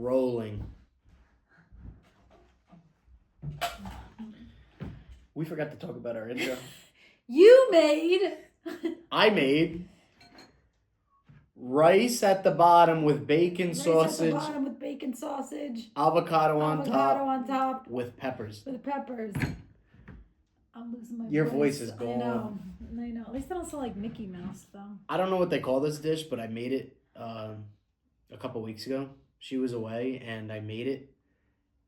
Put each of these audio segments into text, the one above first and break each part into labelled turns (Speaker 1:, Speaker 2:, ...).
Speaker 1: rolling. We forgot to talk about our intro. I made rice at the bottom with bacon sausage. Avocado on top. With peppers.
Speaker 2: I'm losing my
Speaker 1: Your voice is gone.
Speaker 2: I know. At least I don't sound like Mickey Mouse, though.
Speaker 1: I don't know what they call this dish, but I made it a couple weeks ago. She was away, and I made it,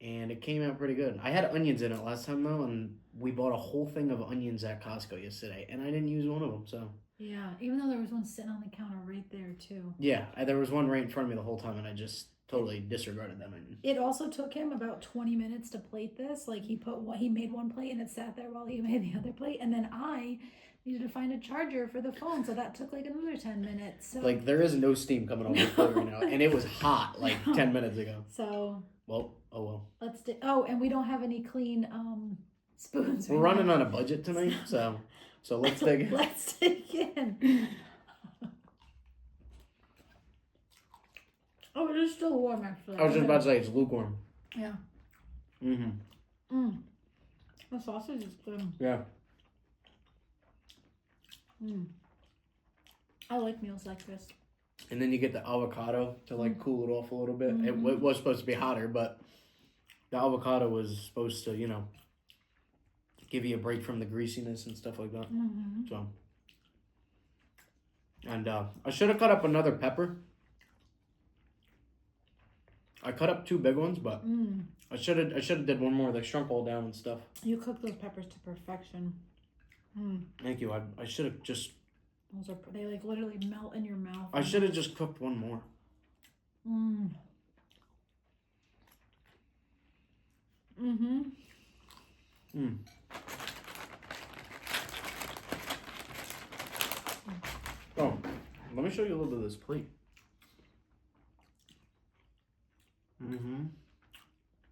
Speaker 1: and it came out pretty good. I had onions in it last time, though, and we bought a whole thing of onions at Costco yesterday, and I didn't use one of them, so...
Speaker 2: Yeah, even though there was one sitting on the counter right there, too.
Speaker 1: Yeah, there was one right in front of me the whole time, and I just totally disregarded that onion.
Speaker 2: It also took him about 20 minutes to plate this. Like, he made one plate, and it sat there while he made the other plate, and then I needed to find a charger for the phone, so that took like another 10 minutes. So.
Speaker 1: Like, there is no steam coming off the plate right now, and it was hot like 10 minutes ago.
Speaker 2: So...
Speaker 1: Well, oh well.
Speaker 2: And we don't have any clean spoons.
Speaker 1: We're running on a budget tonight, so let's dig in.
Speaker 2: Let's dig in. Oh, it is still warm, actually.
Speaker 1: I was just about to say, it's lukewarm.
Speaker 2: Yeah.
Speaker 1: Mm-hmm.
Speaker 2: The sausage is good.
Speaker 1: Yeah.
Speaker 2: I like meals like this.
Speaker 1: And then you get the avocado to like cool it off a little bit. It was supposed to be hotter, but the avocado was supposed to, give you a break from the greasiness and stuff like that. So, and I should have cut up another pepper. I cut up 2 big ones, but I should have did one more. They shrunk all down and stuff.
Speaker 2: You cook those peppers to perfection.
Speaker 1: Thank you. I should have just.
Speaker 2: They like literally melt in your mouth.
Speaker 1: I should have just cooked one more. Oh, let me show you a little bit of this plate.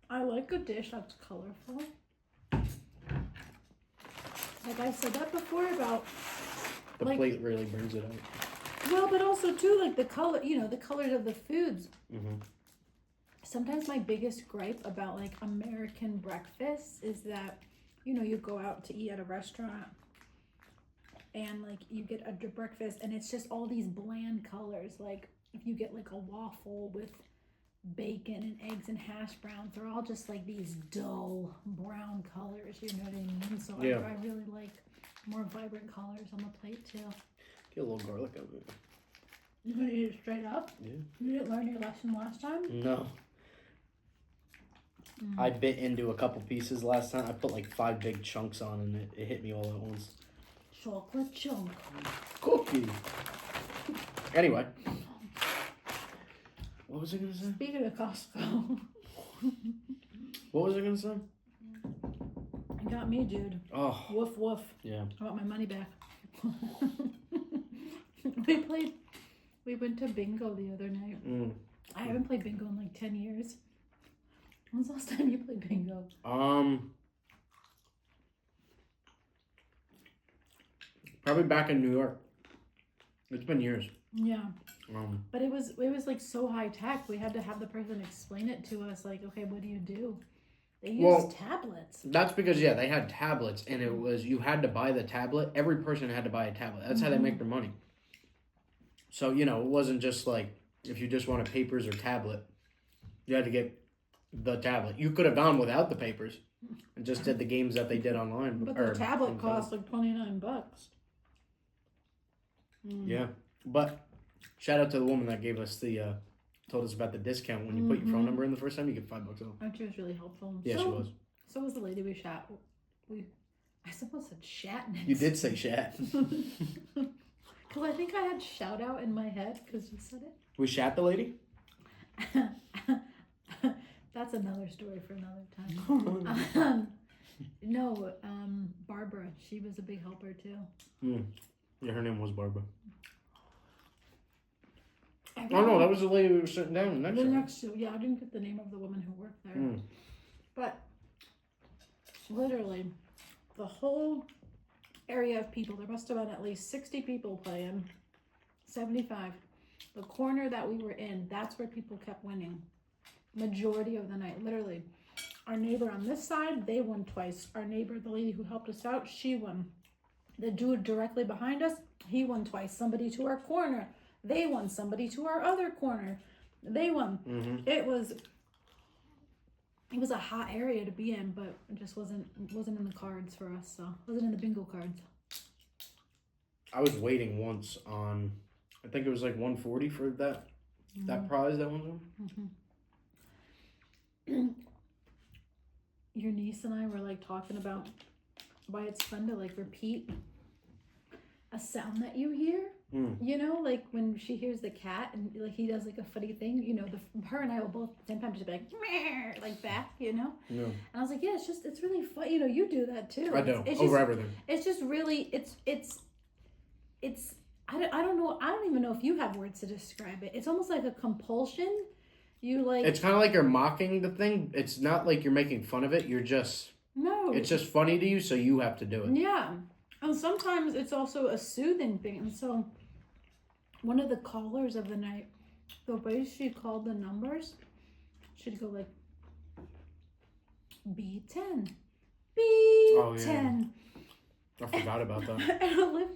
Speaker 2: I like a dish that's colorful. Like I said that before about
Speaker 1: the plate really brings it out.
Speaker 2: Well, but also too, like the color, the colors of the foods. Sometimes my biggest gripe about like American breakfast is that, you go out to eat at a restaurant and like you get a breakfast and it's just all these bland colors. Like if you get like a waffle with bacon and eggs and hash browns, they're all just like these dull brown colors, you know what I mean? So yeah. I really like more vibrant colors on the plate too.
Speaker 1: Get a little garlic out of it.
Speaker 2: You gonna eat it straight up?
Speaker 1: Yeah.
Speaker 2: You didn't learn your lesson last time?
Speaker 1: No. I bit into a couple pieces last time. I put like 5 big chunks on and it hit me all at once.
Speaker 2: Chocolate chunk.
Speaker 1: Cookie. Anyway. What was I going to say?
Speaker 2: Speaking of Costco.
Speaker 1: What was I going to say?
Speaker 2: You got me, dude.
Speaker 1: Oh.
Speaker 2: Woof, woof.
Speaker 1: Yeah.
Speaker 2: I want my money back. We went to bingo the other night. I haven't played bingo in like 10 years. When's the last time you played bingo?
Speaker 1: Probably back in New York. It's been years.
Speaker 2: Yeah. But it was like so high tech. We had to have the person explain it to us. Like, okay, what do you do? They used tablets.
Speaker 1: That's because they had tablets, and it was you had to buy the tablet. Every person had to buy a tablet. That's how they make their money. So it wasn't just like if you just wanted papers or tablet, you had to get the tablet. You could have gone without the papers and just did the games that they did online.
Speaker 2: But the tablet cost like $29.
Speaker 1: Yeah, but shout out to the woman that gave us told us about the discount when you put your phone number in the first time. You get $5 off.
Speaker 2: She was really helpful.
Speaker 1: Yeah, she was.
Speaker 2: So was the lady we shat. I suppose said shat next.
Speaker 1: You did say shat.
Speaker 2: Because I think I had shout out in my head because you said it.
Speaker 1: We shat the lady?
Speaker 2: That's another story for another time. No, Barbara. She was a big helper too.
Speaker 1: Yeah, her name was Barbara. Oh no, that was the lady we were sitting down next to.
Speaker 2: Yeah, I didn't get the name of the woman who worked there. But literally, the whole area of people, there must have been at least 60 people playing, 75. The corner that we were in, that's where people kept winning. majority of the night, literally. Our neighbor on this side, they won twice. Our neighbor, the lady who helped us out, she won. The dude directly behind us, he won twice. Somebody to our corner, they won. Somebody to our other corner, they won.
Speaker 1: Mm-hmm.
Speaker 2: It was a hot area to be in, but it just wasn't in the cards for us. So it wasn't in the bingo cards.
Speaker 1: I was waiting once on, I think it was like 140 for that prize that one time.
Speaker 2: Mm-hmm. Your niece and I were like talking about why it's fun to like repeat a sound that you hear. You know, like when she hears the cat and like he does like a funny thing, you know, her and I will both at the same time just be like back, you know?
Speaker 1: Yeah.
Speaker 2: And I was like, yeah, it's really fun. You know, you do that too.
Speaker 1: I do.
Speaker 2: It's
Speaker 1: Over
Speaker 2: just,
Speaker 1: everything.
Speaker 2: It's just really, I don't know. I don't even know if you have words to describe it. It's almost like a compulsion. You like.
Speaker 1: It's kind of like you're mocking the thing. It's not like you're making fun of it. You're just.
Speaker 2: No.
Speaker 1: It's just funny to you, so you have to do it.
Speaker 2: Yeah. And sometimes it's also a soothing thing. And so one of the callers of the night, the way she called the numbers, she'd go like B10, B10.
Speaker 1: Oh, yeah. I forgot about that.
Speaker 2: And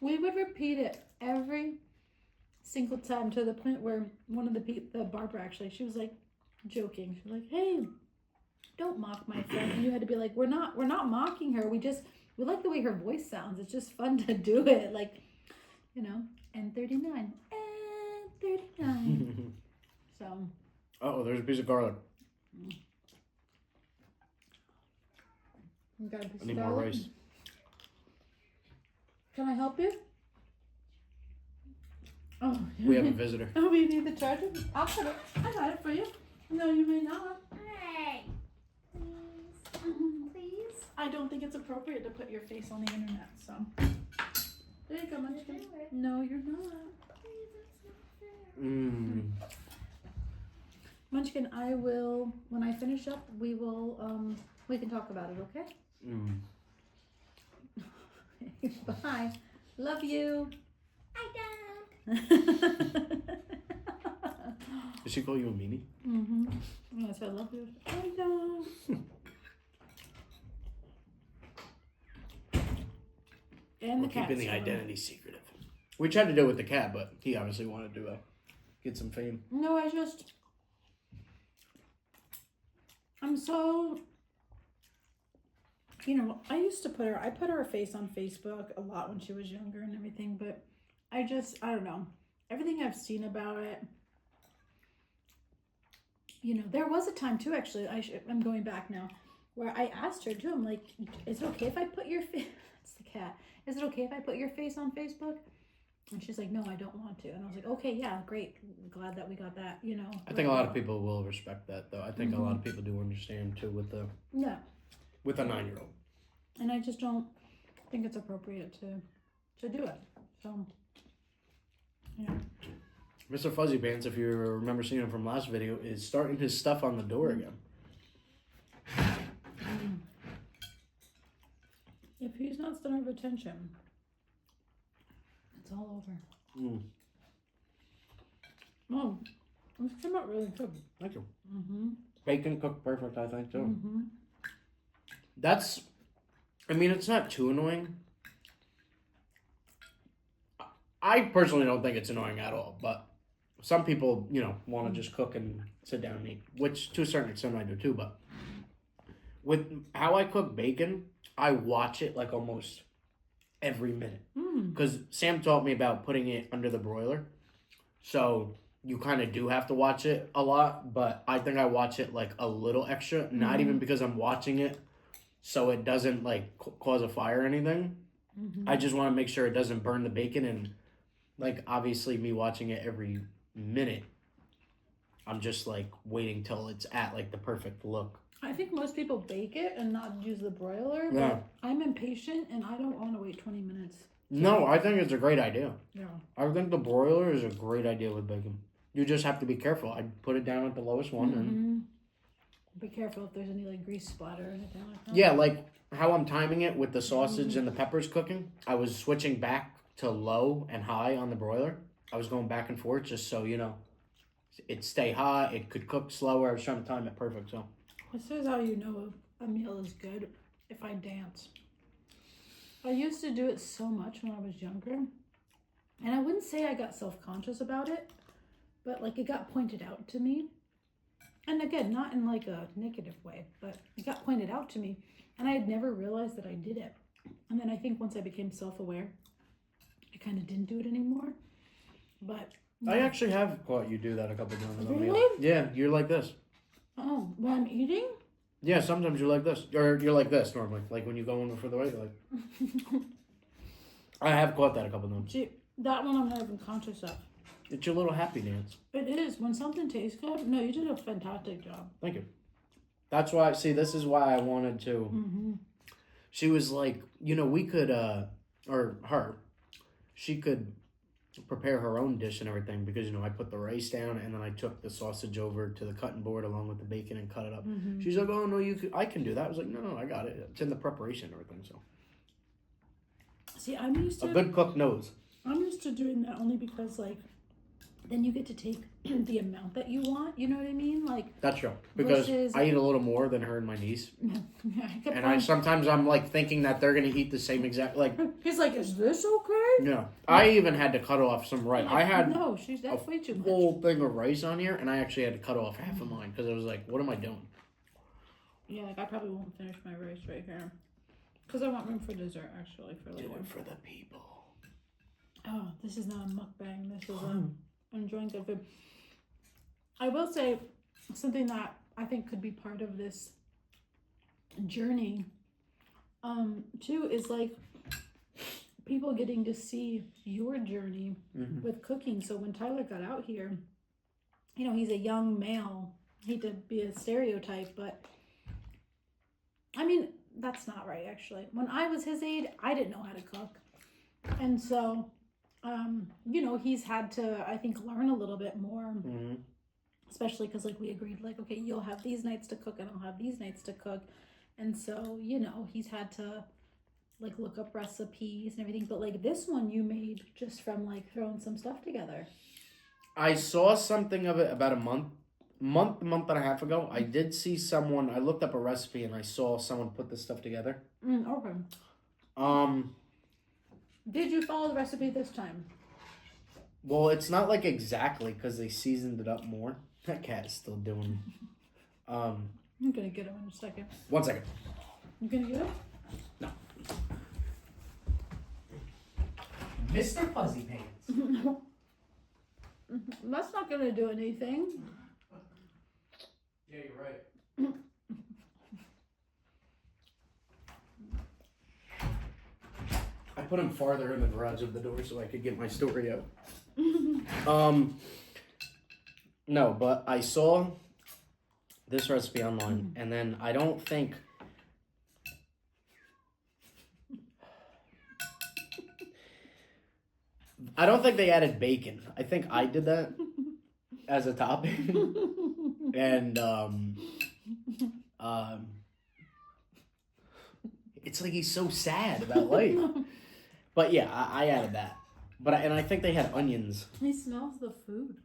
Speaker 2: we would repeat it every single time to the point where one of the Barbara actually, she was like joking. She was like, "Hey, don't mock my friend." And you had to be like, "We're not mocking her. We like the way her voice sounds. It's just fun to do it." Like, you know, N39, N39. So.
Speaker 1: Oh, there's a piece of garlic.
Speaker 2: You got a piece
Speaker 1: I need
Speaker 2: of
Speaker 1: more
Speaker 2: garlic?
Speaker 1: rice.
Speaker 2: Can I help you? Oh,
Speaker 1: We have a visitor.
Speaker 2: Oh, you need the charger? I'll put it. I got it for you. No, you may not.
Speaker 3: Hey, please, please.
Speaker 2: I don't think it's appropriate to put your face on the internet, so. There you go, Munchkin.
Speaker 3: do it.
Speaker 2: No, you're not.
Speaker 3: Please, that's not fair.
Speaker 2: Munchkin, I will, when I finish up, we can talk about it, okay? Bye. Love you.
Speaker 3: I don't.
Speaker 1: Did she call you a meanie?
Speaker 2: Mm-hmm. Yes, I love you. I know. And
Speaker 1: We're
Speaker 2: the cat.
Speaker 1: keeping the identity secretive. We tried to do it with the cat, but he obviously wanted to get some fame.
Speaker 2: No, I'm so, you know, I put her face on Facebook a lot when she was younger and everything, but I don't know. Everything I've seen about it, you know, there was a time too, actually, I'm going back now, where I asked her too, I'm like, is it okay if I put your face, that's the cat, is it okay if I put your face on Facebook? And she's like, no, I don't want to. And I was like, okay, yeah, great. Glad that we got that, you know.
Speaker 1: I think a lot of people will respect that, though. I think a lot of people do understand, too, with a 9-year-old.
Speaker 2: And I just don't think it's appropriate to do it. So, yeah.
Speaker 1: Mr. Fuzzy Pants, if you remember seeing him from last video, is starting his stuff on the door again.
Speaker 2: If he's not center of attention, it's all over. Oh, this came out really good.
Speaker 1: Thank you.
Speaker 2: Mm-hmm.
Speaker 1: Bacon cooked perfect, I think, too.
Speaker 2: Mm-hmm.
Speaker 1: It's not too annoying. I personally don't think it's annoying at all, but some people, you know, want to just cook and sit down and eat, which to a certain extent I do too, but with how I cook bacon, I watch it like almost every minute. Because Sam taught me about putting it under the broiler, so you kind of do have to watch it a lot, but I think I watch it like a little extra, not even because I'm watching it so it doesn't like cause a fire or anything. I just want to make sure it doesn't burn the bacon, and like obviously me watching it every minute, I'm just like waiting till it's at like the perfect look.
Speaker 2: I think most people bake it and not use the broiler,
Speaker 1: Yeah.
Speaker 2: but I'm impatient and I don't want to wait 20 minutes.
Speaker 1: No, I think it's a great idea.
Speaker 2: Yeah.
Speaker 1: I think the broiler is a great idea with bacon. You just have to be careful. I put it down at the lowest one and
Speaker 2: Be careful if there's any like grease splatter or anything like that.
Speaker 1: yeah, like how I'm timing it with the sausage and the peppers cooking. I was switching back to low and high on the broiler. I was going back and forth just so, you know, It'd stay hot. It could cook slower. I was trying to time it perfect. So
Speaker 2: This is how you know a meal is good. If I dance. I used to do it so much when I was younger. And I wouldn't say I got self-conscious about it, but like it got pointed out to me. And again, not in like a negative way, but it got pointed out to me. And I had never realized that I did it. And then I think once I became self-aware, I kind of didn't do it anymore. But
Speaker 1: I actually have caught you do that a couple times. on a meal.
Speaker 2: Really?
Speaker 1: Yeah, you're like this.
Speaker 2: oh, when I'm eating?
Speaker 1: Yeah, sometimes you're like this, or you're like this normally. Like when you go in for the right, like. I have caught that a couple times.
Speaker 2: See, that one I'm not even conscious of.
Speaker 1: It's your little happy dance.
Speaker 2: It is. When something tastes good, no, you did a fantastic job.
Speaker 1: Thank you. That's why. See, this is why I wanted to.
Speaker 2: Mm-hmm.
Speaker 1: She was like, we could, or her, she could prepare her own dish and everything because I put the rice down and then I took the sausage over to the cutting board along with the bacon and cut it up.
Speaker 2: Mm-hmm.
Speaker 1: She's like, oh no, I can do that. I was like, no, I got it. It's in the preparation and everything. So
Speaker 2: See, I'm used
Speaker 1: a
Speaker 2: to
Speaker 1: good cook knows.
Speaker 2: I'm used to doing that only because like then you get to take the amount that you want. You know what I mean? Like
Speaker 1: That's true because
Speaker 2: versus-
Speaker 1: I eat a little more than her and my niece,
Speaker 2: I
Speaker 1: and I sometimes I'm like thinking that they're gonna eat the same exact like.
Speaker 2: He's like, is this okay?
Speaker 1: Yeah, I even had to cut off some rice. I had
Speaker 2: no, that's way too much.
Speaker 1: whole thing of rice on here, and I actually had to cut off half of mine because I was like, "What am I doing?"
Speaker 2: Yeah, like I probably won't finish my rice right here because I want room for dessert actually for later.
Speaker 1: Do it for the people.
Speaker 2: Oh, this is not a mukbang. This is enjoying good food. I will say something that I think could be part of this journey, too, is like people getting to see your journey with cooking. So when Tyler got out here, he's a young male. I hate to be a stereotype, but I mean, that's not right, actually. When I was his age, I didn't know how to cook. And so, he's had to, I think, learn a little bit more, especially because, like, we agreed, like, okay, you'll have these nights to cook and I'll have these nights to cook. And so, he's had to, like, look up recipes and everything. But, like, this one you made just from, like, throwing some stuff together.
Speaker 1: I saw something of it about a month and a half ago. I did see someone, I looked up a recipe and I saw someone put this stuff together.
Speaker 2: Okay. Did you follow the recipe this time?
Speaker 1: Well, it's not like exactly because they seasoned it up more. That cat is still doing.
Speaker 2: I'm gonna get him in a second.
Speaker 1: 1 second.
Speaker 2: You gonna get him?
Speaker 1: No. Mr. Fuzzy Pants.
Speaker 2: That's not gonna do anything.
Speaker 1: Yeah, you're right. I put him farther in the garage of the door so I could get my story out. No, but I saw this recipe online, and then I don't think they added bacon. I think I did that as a topping. And it's like he's so sad about life. But yeah, I added that. But I think they had onions.
Speaker 2: He smells the food.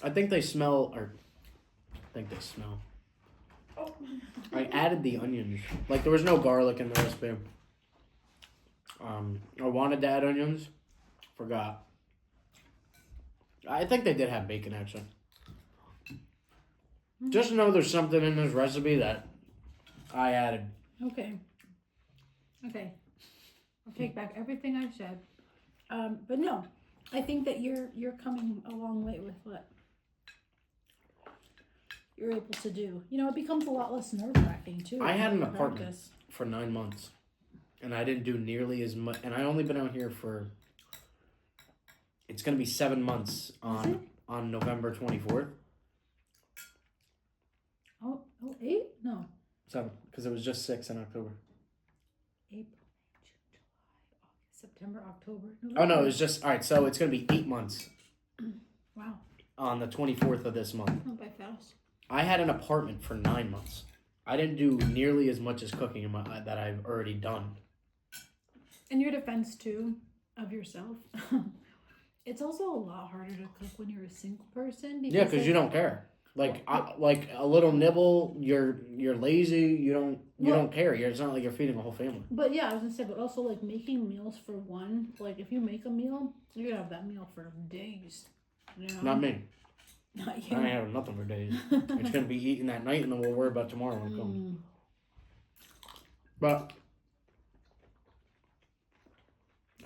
Speaker 1: I think they smell.
Speaker 2: Oh.
Speaker 1: I added the onions. Like there was no garlic in the recipe. I wanted to add onions. Forgot. I think they did have bacon actually. Just know there's something in this recipe that I added.
Speaker 2: Okay. I'll take back everything I've said. But no, I think that you're coming a long way with what you're able to do. It becomes a lot less nerve-wracking too.
Speaker 1: I had an apartment for 9 months, and I didn't do nearly as much. And I only been out here for. It's gonna be 7 months on November 24th.
Speaker 2: Oh, 8? No.
Speaker 1: 7, because it was just 6 in October.
Speaker 2: April, May, June, July, August, September, October.
Speaker 1: Oh no, it was just all right. So it's gonna be 8 months.
Speaker 2: Wow.
Speaker 1: On the 24th of this month.
Speaker 2: Went by fast.
Speaker 1: I had an apartment for 9 months. I didn't do nearly as much as cooking that I've already done.
Speaker 2: In your defense too, of yourself, It's also a lot harder to cook when you're a single person.
Speaker 1: Yeah, because you don't care. Like like a little nibble, you're lazy. You don't care. It's not like you're feeding a whole family.
Speaker 2: But yeah, I was gonna say, but also like making meals for one. Like if you make a meal, you're gonna have that meal for days. You know?
Speaker 1: Not me.
Speaker 2: Not you.
Speaker 1: I ain't having nothing for days. It's gonna be eaten that night, and then we'll worry about tomorrow when it comes. But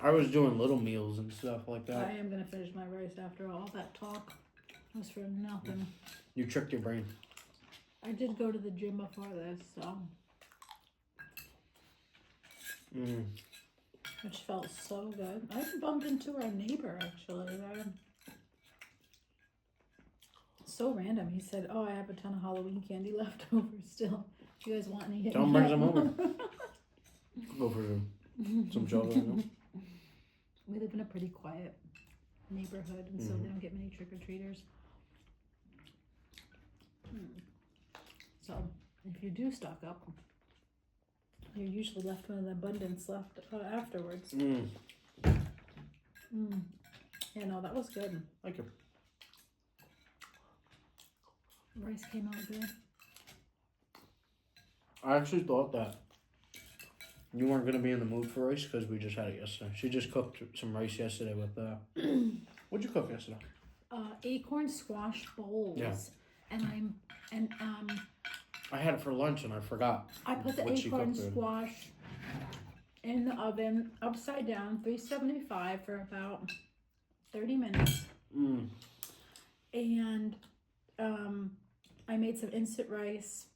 Speaker 1: I was doing little meals and stuff like that.
Speaker 2: I am gonna finish my rice after all that talk. Was for nothing.
Speaker 1: You tricked your brain.
Speaker 2: I did go to the gym before this, so which felt so good. I bumped into our neighbor actually there. So random. He said, "Oh, I have a ton of Halloween candy left over still. Do you guys want any?"
Speaker 1: Don't bring some over. Go for some chocolate. No?
Speaker 2: We live in a pretty quiet neighborhood, and so they don't get many trick or treaters. So if you do stock up, you're usually left with an abundance left afterwards. Yeah, no, that was good.
Speaker 1: Thank you.
Speaker 2: Rice came out good.
Speaker 1: I actually thought that you weren't gonna be in the mood for rice because we just had it yesterday. She just cooked some rice yesterday with. What'd you cook yesterday?
Speaker 2: Acorn squash bowls.
Speaker 1: Yeah.
Speaker 2: And
Speaker 1: I had it for lunch and I forgot.
Speaker 2: I put the acorn squash in the oven upside down, 375 for about 30 minutes. And I made some instant rice,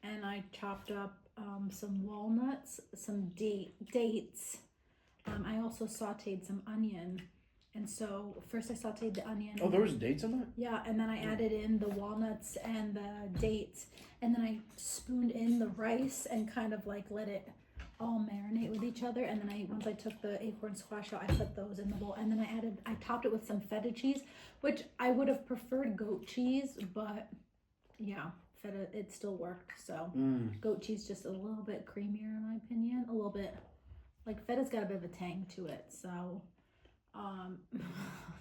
Speaker 2: and I chopped up some walnuts, some dates. I also sauteed some onion. And so first I sauteed the onion.
Speaker 1: Oh, there was dates in that?
Speaker 2: Yeah, and then I added in the walnuts and the dates, and then I spooned in the rice and kind of like let it all marinate with each other. And then once I took the acorn squash out, I put those in the bowl, and then I topped it with some feta cheese, which I would have preferred goat cheese, but yeah, feta, it still worked. So goat cheese just a little bit creamier in my opinion, a little bit, like feta's got a bit of a tang to it, so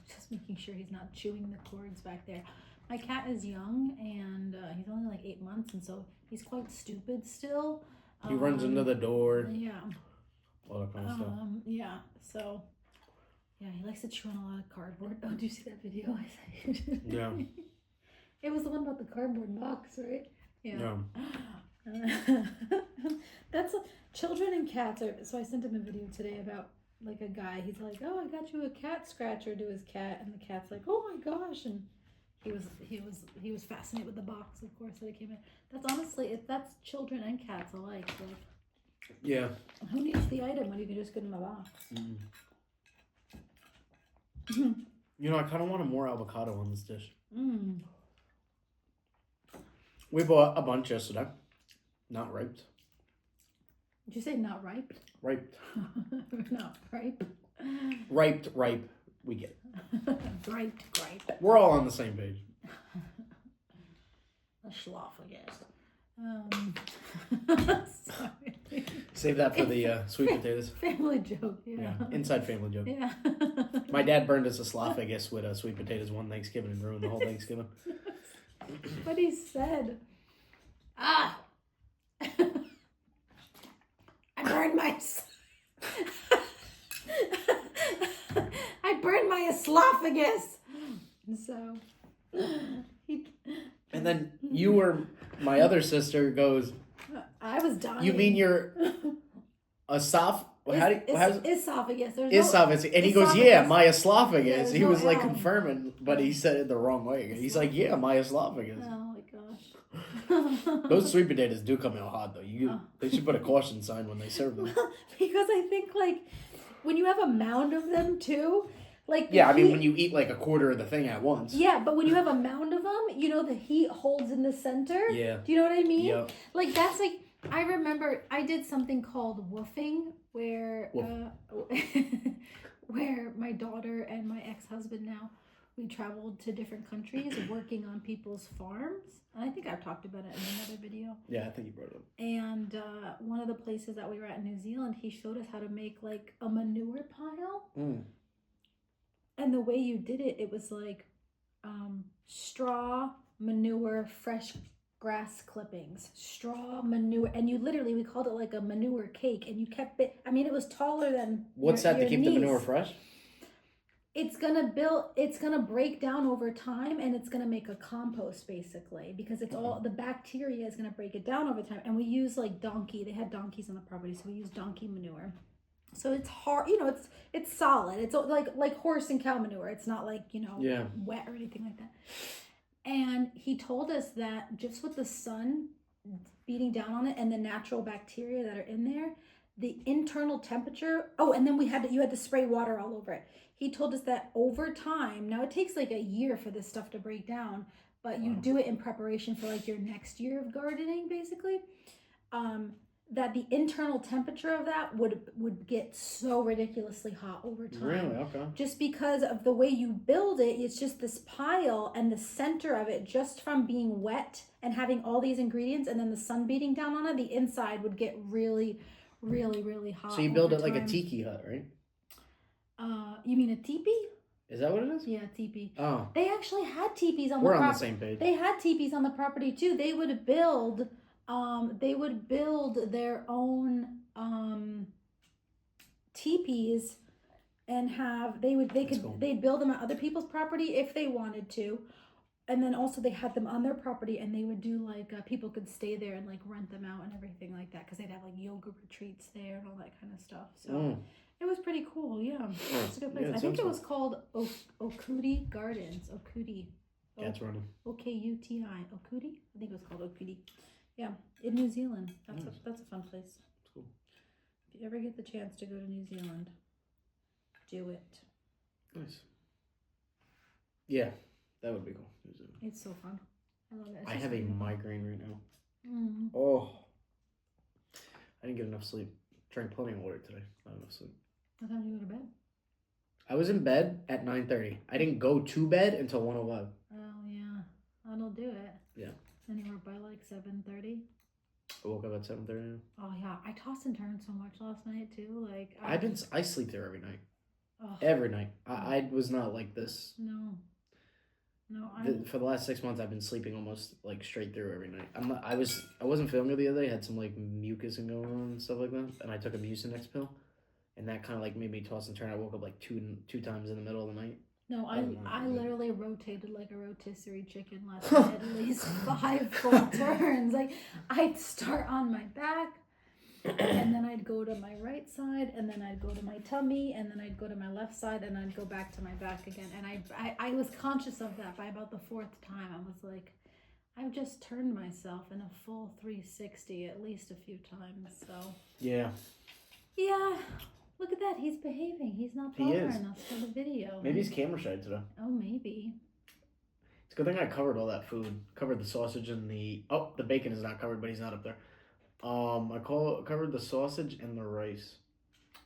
Speaker 2: just making sure he's not chewing the cords back there. My cat is young, and he's only like 8 months, and so he's quite stupid still.
Speaker 1: He runs into the door.
Speaker 2: Yeah.
Speaker 1: All that kind of stuff.
Speaker 2: Yeah. So, yeah, he likes to chew on a lot of cardboard. Oh, did you see that video I sent?
Speaker 1: Yeah.
Speaker 2: It was the one about the cardboard box, right? Yeah. That's children and cats are. So I sent him a video today about like a guy. He's like, "Oh, I got you a cat scratcher," to his cat, and the cat's like, "Oh my gosh!" And he was fascinated with the box, of course, that it came in. That's honestly, that's children and cats alike. Like,
Speaker 1: yeah.
Speaker 2: Who needs the item when you can just get in the box?
Speaker 1: You know, I kind of wanted more avocado on this dish. We bought a bunch yesterday. Not ripe.
Speaker 2: Did you say not ripe?
Speaker 1: Ripe.
Speaker 2: Not ripe.
Speaker 1: Ripe. We get it.
Speaker 2: Ripe.
Speaker 1: We're all on the same page.
Speaker 2: A schloff, I guess. Sorry.
Speaker 1: Save that for the sweet potatoes.
Speaker 2: Family joke, yeah.
Speaker 1: Inside family joke.
Speaker 2: Yeah.
Speaker 1: My dad burned us esophagus with sweet potatoes one Thanksgiving and ruined the whole Thanksgiving.
Speaker 2: What he said. I burned my... I burned my esophagus. So...
Speaker 1: And then you or my other sister goes...
Speaker 2: I was dying.
Speaker 1: You mean your esophagus?
Speaker 2: Esophagus.
Speaker 1: Esophagus. And he goes, yeah, my esophagus.
Speaker 2: Yeah,
Speaker 1: He was like
Speaker 2: L.
Speaker 1: confirming, but he said it the wrong way. He's like, yeah, my esophagus.
Speaker 2: Oh my gosh.
Speaker 1: Those sweet potatoes do come out hot though. They should put a caution sign when they serve them.
Speaker 2: Because I think like when you have a mound of them too, like
Speaker 1: yeah, I mean when you eat like a quarter of the thing at once.
Speaker 2: Yeah, but when you have a mound of them, you know the heat holds in the center.
Speaker 1: Yeah.
Speaker 2: Do you know what I mean?
Speaker 1: Yeah.
Speaker 2: Like that's like I remember I did something called woofing where where my daughter and my ex-husband now we traveled to different countries working on people's farms. And I think I've talked about it in another video.
Speaker 1: Yeah, I think you brought it up.
Speaker 2: And one of the places that we were at in New Zealand, he showed us how to make like a manure pile. And the way you did it, it was like straw, manure, fresh grass clippings, straw, manure, and you literally, we called it like a manure cake, and you kept it, I mean, it was taller than
Speaker 1: What's that to keep the manure fresh?
Speaker 2: It's gonna break down over time, and it's gonna make a compost basically, because it's all, the bacteria is gonna break it down over time. And we use like they had donkeys on the property, so we use donkey manure. So it's hard, it's solid. It's like horse and cow manure. It's not like, wet or anything like that. And he told us that just with the sun beating down on it and the natural bacteria that are in there, the internal temperature, and then you had to spray water all over it. He told us that over time, now it takes like a year for this stuff to break down, but you do it in preparation for like your next year of gardening, basically. That the internal temperature of that would get so ridiculously hot over time.
Speaker 1: Really? Okay.
Speaker 2: Just because of the way you build it, it's just this pile, and the center of it, just from being wet and having all these ingredients and then the sun beating down on it, the inside would get really, really, really hot.
Speaker 1: So you build it like a tiki hut, right?
Speaker 2: You mean a teepee?
Speaker 1: Is that what it is?
Speaker 2: Yeah, teepee.
Speaker 1: Oh.
Speaker 2: They actually had teepees on
Speaker 1: We're
Speaker 2: the property.
Speaker 1: on the same page.
Speaker 2: They had teepees on the property too. They would build their own teepees and they'd build them at other people's property if they wanted to. And then also they had them on their property, and they would do like people could stay there and like rent them out and everything like that, because they'd have like yoga retreats there and all that kind of stuff. So it was pretty cool. Yeah, it's a good place.
Speaker 1: Yeah,
Speaker 2: I think it was called Okuti Gardens. Okuti.
Speaker 1: Yeah, it's running.
Speaker 2: Okuti. Okuti. I think it was called Okuti. Yeah, in New Zealand. That's a fun place.
Speaker 1: Cool.
Speaker 2: If you ever get the chance to go to New Zealand, do it.
Speaker 1: Nice. Yeah, that would be cool.
Speaker 2: It's so fun. I love it.
Speaker 1: I have a migraine right now.
Speaker 2: Mm.
Speaker 1: Oh. I didn't get enough sleep. Drank plenty of water today. Not enough sleep.
Speaker 2: What time did you go to bed?
Speaker 1: I was in bed at 9:30. I didn't go to bed until 1:05.
Speaker 2: Oh yeah, that'll do it.
Speaker 1: Yeah.
Speaker 2: And you were by like 7:30.
Speaker 1: I woke up at 7:30.
Speaker 2: Oh yeah, I tossed and turned so much last night too. Like
Speaker 1: I sleep there every night.
Speaker 2: Oh.
Speaker 1: Every night. I was not like this.
Speaker 2: No.
Speaker 1: For the last 6 months, I've been sleeping almost like straight through every night. I wasn't feeling good the other day. I had some like mucus and going on and stuff like that, and I took a Mucinex pill, and that kind of like made me toss and turn. I woke up like two times in the middle of the night.
Speaker 2: No, I literally rotated like a rotisserie chicken last night, at least 5 full turns. Like I'd start on my back, and then I'd go to my right side, and then I'd go to my tummy, and then I'd go to my left side, and I'd go back to my back again. And I was conscious of that by about the 4th time. I was like, I've just turned myself in a full 360 at least a few times. So
Speaker 1: yeah. Look
Speaker 2: at that. He's behaving. He's not bothering us for the video.
Speaker 1: Maybe he's camera shy today.
Speaker 2: Oh, maybe.
Speaker 1: It's a good thing I covered all that food. Covered the sausage and the bacon is not covered, but he's not up there. I covered the sausage and the rice,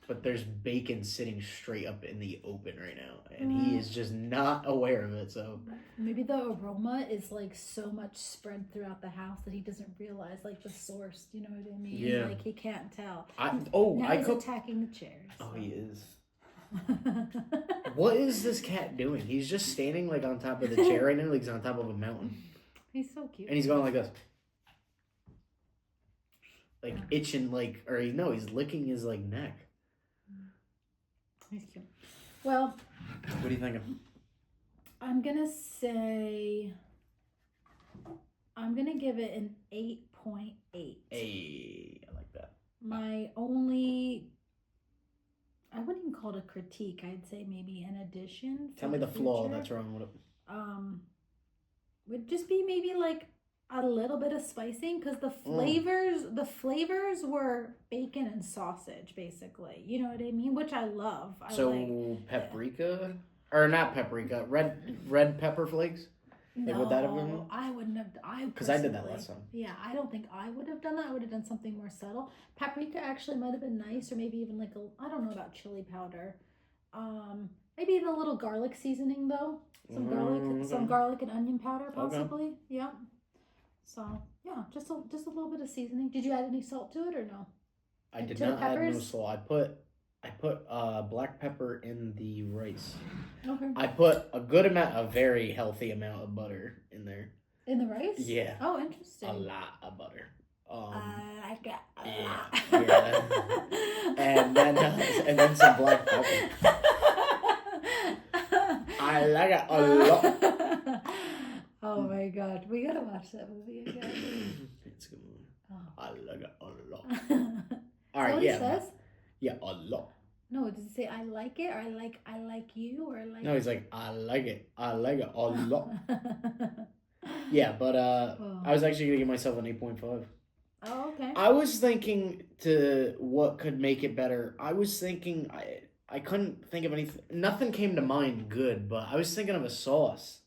Speaker 1: but there's bacon sitting straight up in the open right now, and he is just not aware of it. So
Speaker 2: maybe the aroma is like so much spread throughout the house that he doesn't realize like the source. You know what I mean?
Speaker 1: Yeah.
Speaker 2: Like he can't tell. He's attacking the chairs.
Speaker 1: Oh, he is. What is this cat doing? He's just standing like on top of the chair right now, like he's on top of a mountain.
Speaker 2: He's so cute.
Speaker 1: And he's going like this. Like itching, he's licking his like neck.
Speaker 2: He's cute. Well,
Speaker 1: what are you thinking?
Speaker 2: I'm gonna give it an 8.8.
Speaker 1: Hey, I like that.
Speaker 2: I wouldn't even call it a critique. I'd say maybe an addition.
Speaker 1: Tell me the flaw that's wrong with it.
Speaker 2: Would just be maybe like a little bit of spicing, because the flavors were bacon and sausage, basically. You know what I mean? Which I love.
Speaker 1: Paprika, or not paprika, red pepper flakes.
Speaker 2: No,
Speaker 1: would that have been?
Speaker 2: I wouldn't have.
Speaker 1: Because I did that last time.
Speaker 2: Yeah, I don't think I would have done that. I would have done something more subtle. Paprika actually might have been nice, or maybe even like I don't know about chili powder. Maybe even a little garlic seasoning though. Some garlic and onion powder possibly. Okay. Yeah. So yeah, just a little bit of seasoning. Did you add any salt to it or no?
Speaker 1: I did not add no salt. I put I put black pepper in the rice.
Speaker 2: Okay.
Speaker 1: I put a very healthy amount of butter in there.
Speaker 2: In the rice?
Speaker 1: Yeah.
Speaker 2: Oh, interesting.
Speaker 1: A lot of butter.
Speaker 2: I like it a
Speaker 1: yeah,
Speaker 2: lot.
Speaker 1: yeah. and then some black pepper. I like it a lot.
Speaker 2: Oh my god, we gotta watch that movie again.
Speaker 1: It's a good movie.
Speaker 2: Oh.
Speaker 1: I like it a lot.
Speaker 2: Is
Speaker 1: All
Speaker 2: that
Speaker 1: right,
Speaker 2: what
Speaker 1: yeah.
Speaker 2: he says?
Speaker 1: Yeah, a lot.
Speaker 2: No, does it say I like it or I like you or like?
Speaker 1: No, he's like I like it a lot. Yeah, but I was actually gonna give myself an 8.5.
Speaker 2: Oh, okay.
Speaker 1: I was thinking to what could make it better. I was thinking I couldn't think of anything. Nothing came to mind good, but I was thinking of a sauce.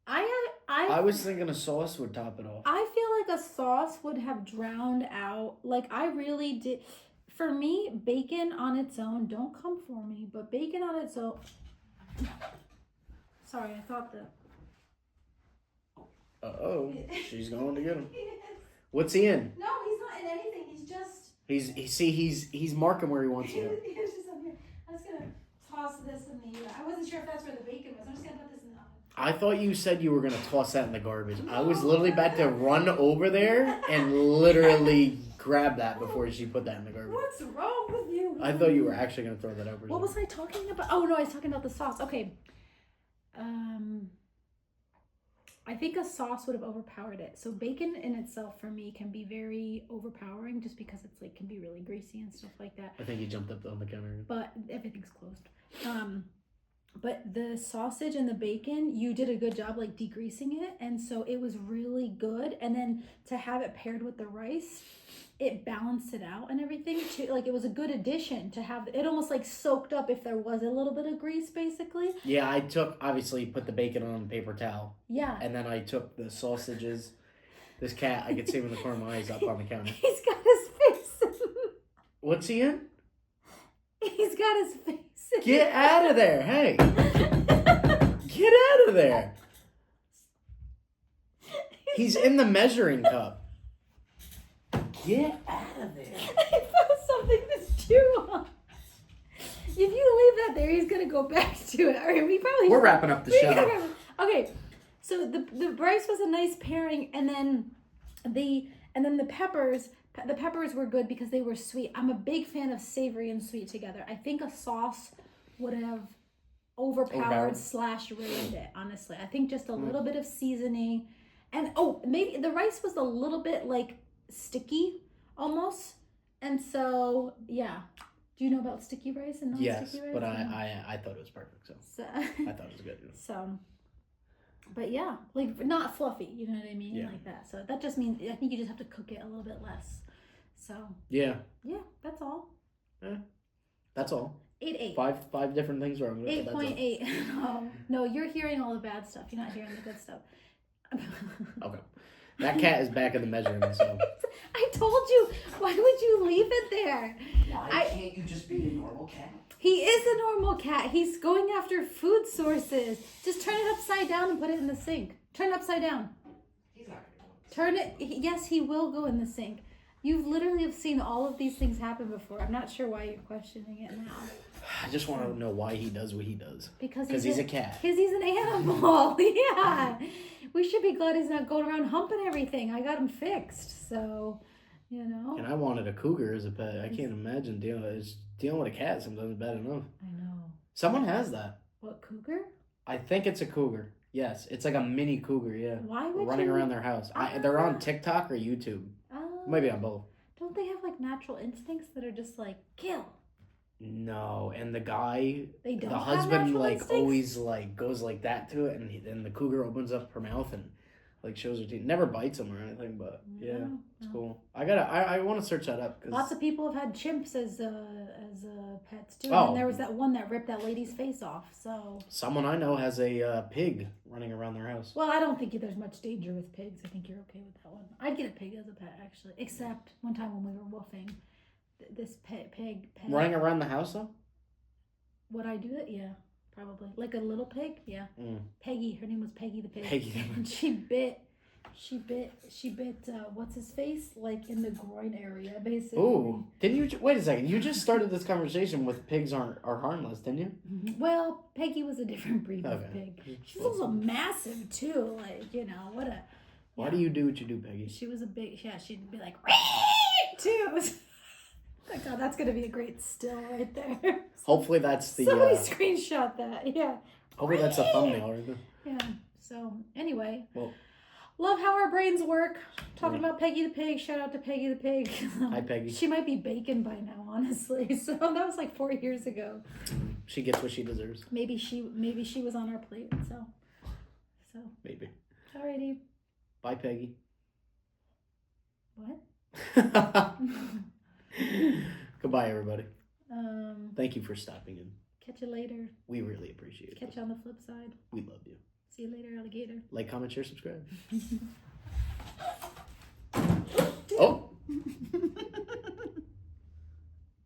Speaker 1: I was thinking a sauce would top it off.
Speaker 2: I feel like a sauce would have drowned out. Like I really did. For me, bacon on its own. Don't come for me, but bacon on its own. Sorry, I thought that.
Speaker 1: Uh-oh, she's going to get him. What's he in?
Speaker 2: No, he's not in anything. He's just.
Speaker 1: He's marking where he wants to.
Speaker 2: He's just up here. I'm just gonna toss this in the. I wasn't sure if that's where the bacon was. I'm just gonna put this in the oven.
Speaker 1: I thought you said you were gonna toss that in the garbage. I was literally about to run over there and literally grab that before she put that in the garbage.
Speaker 2: What's wrong with you?
Speaker 1: I thought you were actually gonna throw that over.
Speaker 2: What was I talking about? Oh no, I was talking about the sauce. Okay. I think a sauce would have overpowered it. So bacon in itself for me can be very overpowering just because it's like can be really greasy and stuff like that.
Speaker 1: I think he jumped up on the counter.
Speaker 2: But everything's closed. But the sausage and the bacon, you did a good job like degreasing it, and so it was really good. And then to have it paired with the rice, it balanced it out and everything too. Like it was a good addition to have it almost like soaked up if there was a little bit of grease basically.
Speaker 1: Yeah, I obviously put the bacon on a paper towel.
Speaker 2: Yeah.
Speaker 1: And then I took the sausages. This cat, I could see him in the corner of my eyes up on the counter.
Speaker 2: He's got his face.
Speaker 1: What's he in?
Speaker 2: He's got his face.
Speaker 1: Get out of there, hey. Get out of there. He's in the measuring cup. Get out of there.
Speaker 2: I found something to chew on. If you leave that there, he's gonna go back to it. All right,
Speaker 1: We're wrapping up the show.
Speaker 2: Okay, so the rice was a nice pairing, and then the peppers. The peppers were good because they were sweet. I'm a big fan of savory and sweet together. I think a sauce would have overpowered / ruined it, honestly. I think just a little bit of seasoning. And maybe the rice was a little bit like sticky almost. And so, yeah. Do you know about sticky rice and non-sticky rice?
Speaker 1: Yes, but I thought it was perfect. So I thought it was good.
Speaker 2: So, but yeah, like not fluffy, you know what I mean?
Speaker 1: Yeah.
Speaker 2: Like that. So that just means, I think you just have to cook it a little bit less. So.
Speaker 1: Yeah.
Speaker 2: Yeah, that's all.
Speaker 1: Yeah, that's all.
Speaker 2: 8.8.
Speaker 1: Five different things wrong with it.
Speaker 2: 8.8. No, you're hearing all the bad stuff. You're not hearing the good stuff.
Speaker 1: Okay. That cat is back in the measuring, so.
Speaker 2: I told you. Why would you leave it there?
Speaker 4: Why can't you just be a normal cat?
Speaker 2: He is a normal cat. He's going after food sources. Just turn it upside down and put it in the sink. Turn it upside down.
Speaker 4: He's not gonna go.
Speaker 2: Turn it. Yes, he will go in the sink. You literally have seen all of these things happen before. I'm not sure why you're questioning it now.
Speaker 1: I just want to know why he does what he does.
Speaker 2: Because
Speaker 1: he's a cat.
Speaker 2: Because he's an animal. Yeah. We should be glad he's not going around humping everything. I got him fixed. So, you know.
Speaker 1: And I wanted a cougar as a pet. I can't imagine dealing with a cat sometimes is bad enough.
Speaker 2: I know.
Speaker 1: Someone has that.
Speaker 2: What, cougar?
Speaker 1: I think it's a cougar. Yes, it's like a mini cougar, yeah.
Speaker 2: Why would
Speaker 1: running
Speaker 2: you...
Speaker 1: around their house. They're on TikTok or YouTube. Maybe on both.
Speaker 2: Don't they have like natural instincts that are just like kill?
Speaker 1: No, and the guy,
Speaker 2: They don't
Speaker 1: the
Speaker 2: have
Speaker 1: husband,
Speaker 2: natural
Speaker 1: like
Speaker 2: instincts?
Speaker 1: always like goes like that to it, and the cougar opens up her mouth and like shows her teeth. Never bites him or anything, but yeah, it's cool. I want to search that up. Cause...
Speaker 2: Lots of people have had chimps as pets too.
Speaker 1: Oh.
Speaker 2: And there was that one that ripped that lady's face off. So
Speaker 1: someone I know has a pig running around their house.
Speaker 2: well, I don't think there's much danger with pigs. I think you're okay with that one. I'd get a pig as a pet actually, except one time when we were woofing, this pig
Speaker 1: Running around the house though.
Speaker 2: Would I do it? Yeah, probably. Like a little pig? Yeah.
Speaker 1: Mm.
Speaker 2: Peggy. Her name was Peggy the pig.
Speaker 1: Peggy.
Speaker 2: And she bit She bit what's his face, like in the groin area, basically.
Speaker 1: Ooh, didn't you? Wait a second. You just started this conversation with pigs are harmless, didn't you?
Speaker 2: Well, Peggy was a different breed of
Speaker 1: Okay.
Speaker 2: pig. She was also massive too. Like, you know, what a.
Speaker 1: Why do you do what you do, Peggy?
Speaker 2: She was a big. Yeah, she'd be like too. Oh God, that's gonna be a great still right there.
Speaker 1: Hopefully that's the.
Speaker 2: Somebody screenshot that. Yeah.
Speaker 1: Hopefully that's the thumbnail. Right there.
Speaker 2: Yeah. So anyway.
Speaker 1: Well.
Speaker 2: Love how our brains work. Talking about Peggy the pig. Shout out to Peggy the pig.
Speaker 1: Hi, Peggy.
Speaker 2: She might be bacon by now, honestly. So that was like 4 years ago.
Speaker 1: She gets what she deserves.
Speaker 2: Maybe she was on our plate. So
Speaker 1: Maybe.
Speaker 2: Alrighty.
Speaker 1: Bye, Peggy.
Speaker 2: What?
Speaker 1: Goodbye, everybody.
Speaker 2: Thank
Speaker 1: you for stopping in.
Speaker 2: Catch you later.
Speaker 1: We really appreciate it.
Speaker 2: Catch you on the flip side.
Speaker 1: We love you.
Speaker 2: See you later, alligator.
Speaker 1: Like, comment, share, subscribe. Oh!